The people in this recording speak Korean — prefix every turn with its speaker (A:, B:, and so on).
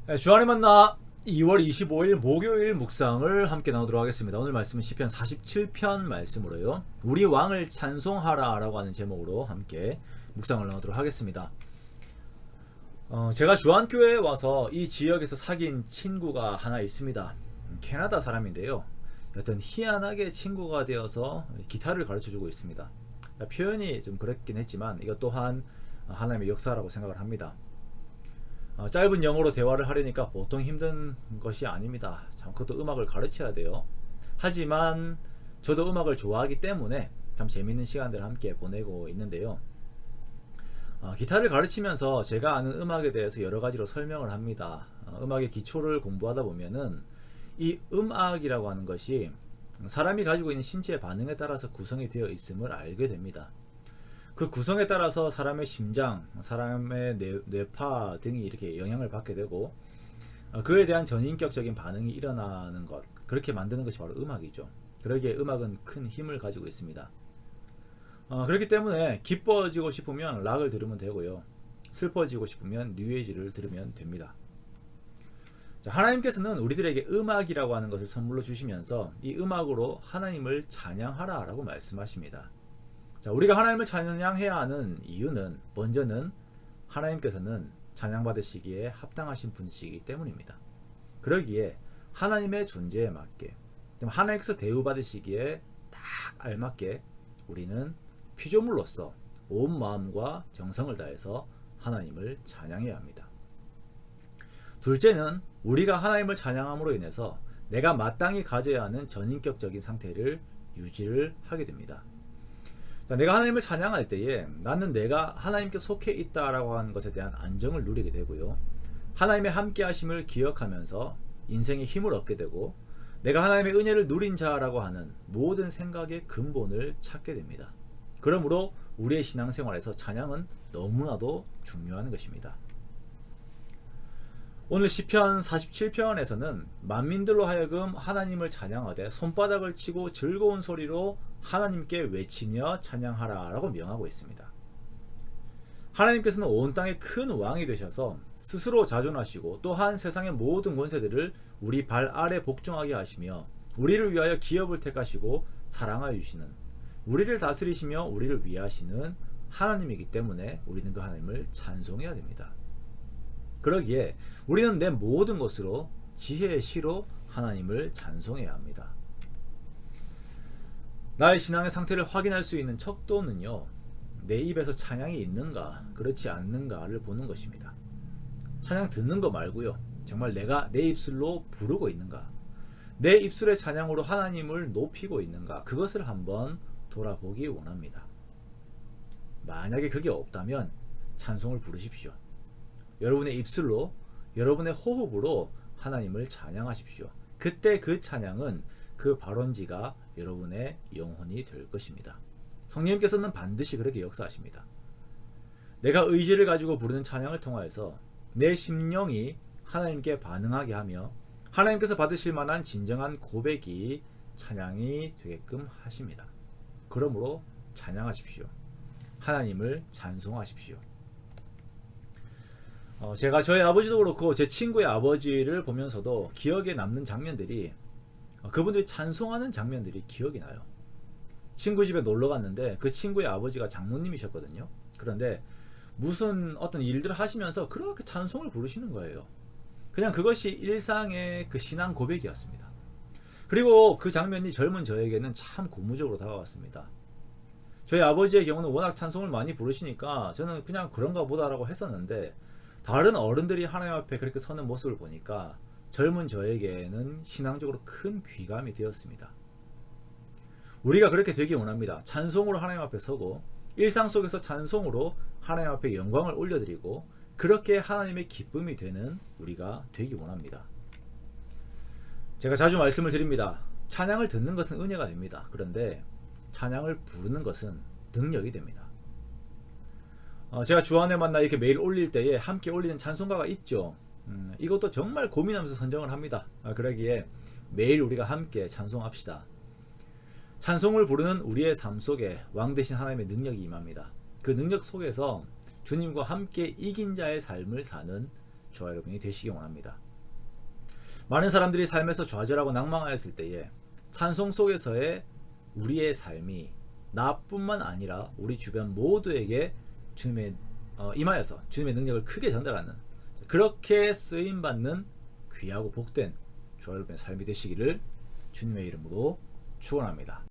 A: 네, 주안의 만나 2월 25일 목요일 묵상을 함께 나누도록 하겠습니다. 오늘 말씀은 시편 47편 말씀으로요. 우리 왕을 찬송하라 라고 하는 제목으로 함께 묵상을 나누도록 하겠습니다. 제가 주안교회에 와서 이 지역에서 사귄 친구가 하나 있습니다. 캐나다 사람인데요. 여튼 희한하게 친구가 되어서 기타를 가르쳐주고 있습니다. 표현이 좀 그렇긴 했지만 이것 또한 하나님의 역사라고 생각을 합니다. 짧은 영어로 대화를 하려니까 보통 힘든 것이 아닙니다. 참 그것도 음악을 가르쳐야 돼요. 하지만 저도 음악을 좋아하기 때문에 참 재밌는 시간들을 함께 보내고 있는데요. 기타를 가르치면서 제가 아는 음악에 대해서 여러 가지로 설명을 합니다. 음악의 기초를 공부하다 보면은 이 음악이라고 하는 것이 사람이 가지고 있는 신체의 반응에 따라서 구성이 되어 있음을 알게 됩니다. 그 구성에 따라서 사람의 심장, 사람의 뇌파 등이 이렇게 영향을 받게 되고 그에 대한 전인격적인 반응이 일어나는 것, 그렇게 만드는 것이 바로 음악이죠. 그러기에 음악은 큰 힘을 가지고 있습니다. 그렇기 때문에 기뻐지고 싶으면 락을 들으면 되고요. 슬퍼지고 싶으면 뉴에이지를 들으면 됩니다. 자, 하나님께서는 우리들에게 음악이라고 하는 것을 선물로 주시면서 이 음악으로 하나님을 찬양하라 라고 말씀하십니다. 자, 우리가 하나님을 찬양해야 하는 이유는 먼저는 하나님께서는 찬양받으시기에 합당하신 분이시기 때문입니다. 그러기에 하나님의 존재에 맞게, 하나님께서 대우받으시기에 딱 알맞게 우리는 피조물로서 온 마음과 정성을 다해서 하나님을 찬양해야 합니다. 둘째는 우리가 하나님을 찬양함으로 인해서 내가 마땅히 가져야 하는 전인격적인 상태를 유지를 하게 됩니다. 내가 하나님을 찬양할 때에 나는 내가 하나님께 속해 있다라고 하는 것에 대한 안정을 누리게 되고요. 하나님의 함께 하심을 기억하면서 인생의 힘을 얻게 되고 내가 하나님의 은혜를 누린 자라고 하는 모든 생각의 근본을 찾게 됩니다. 그러므로 우리의 신앙생활에서 찬양은 너무나도 중요한 것입니다. 오늘 시편 47편에서는 만민들로 하여금 하나님을 찬양하되 손바닥을 치고 즐거운 소리로 하나님께 외치며 찬양하라 라고 명하고 있습니다. 하나님께서는 온 땅의 큰 왕이 되셔서 스스로 자존하시고 또한 세상의 모든 권세들을 우리 발 아래 복종하게 하시며 우리를 위하여 기업을 택하시고 사랑하여 주시는, 우리를 다스리시며 우리를 위하시는 하나님이기 때문에 우리는 그 하나님을 찬송해야 됩니다. 그러기에 우리는 내 모든 것으로 지혜의 시로 하나님을 찬송해야 합니다. 나의 신앙의 상태를 확인할 수 있는 척도는요, 내 입에서 찬양이 있는가 그렇지 않는가를 보는 것입니다. 찬양 듣는 거 말고요, 정말 내가 내 입술로 부르고 있는가, 내 입술의 찬양으로 하나님을 높이고 있는가, 그것을 한번 돌아보기 원합니다. 만약에 그게 없다면 찬송을 부르십시오. 여러분의 입술로, 여러분의 호흡으로 하나님을 찬양하십시오. 그때 그 찬양은 그 발원지가 여러분의 영혼이 될 것입니다. 성령님께서는 반드시 그렇게 역사하십니다. 내가 의지를 가지고 부르는 찬양을 통하여서 내 심령이 하나님께 반응하게 하며 하나님께서 받으실 만한 진정한 고백이 찬양이 되게끔 하십니다. 그러므로 찬양하십시오. 하나님을 찬송하십시오. 제가 저희 아버지도 그렇고 제 친구의 아버지를 보면서도 기억에 남는 장면들이, 그분들이 찬송하는 장면들이 기억이 나요. 친구 집에 놀러 갔는데 그 친구의 아버지가 장로님이셨거든요. 그런데 무슨 어떤 일들을 하시면서 그렇게 찬송을 부르시는 거예요. 그냥 그것이 일상의 그 신앙 고백이었습니다. 그리고 그 장면이 젊은 저에게는 참 고무적으로 다가왔습니다. 저희 아버지의 경우는 워낙 찬송을 많이 부르시니까 저는 그냥 그런가 보다라고 했었는데, 다른 어른들이 하나님 앞에 그렇게 서는 모습을 보니까 젊은 저에게는 신앙적으로 큰 귀감이 되었습니다. 우리가 그렇게 되기 원합니다. 찬송으로 하나님 앞에 서고 일상 속에서 찬송으로 하나님 앞에 영광을 올려드리고 그렇게 하나님의 기쁨이 되는 우리가 되기 원합니다. 제가 자주 말씀을 드립니다. 찬양을 듣는 것은 은혜가 됩니다. 그런데 찬양을 부르는 것은 능력이 됩니다. 제가 주안의 만나 이렇게 매일 올릴 때에 함께 올리는 찬송가가 있죠. 이것도 정말 고민하면서 선정을 합니다. 그러기에 매일 우리가 함께 찬송합시다. 찬송을 부르는 우리의 삶 속에 왕 되신 하나님의 능력이 임합니다. 그 능력 속에서 주님과 함께 이긴 자의 삶을 사는 저와 여러분이 되시기 원합니다. 많은 사람들이 삶에서 좌절하고 낭망하였을 때에 찬송 속에서의 우리의 삶이 나뿐만 아니라 우리 주변 모두에게 주님의 임하여서 주님의 능력을 크게 전달하는, 그렇게 쓰임받는 귀하고 복된 저와 여러분의 삶이 되시기를 주님의 이름으로 축원합니다.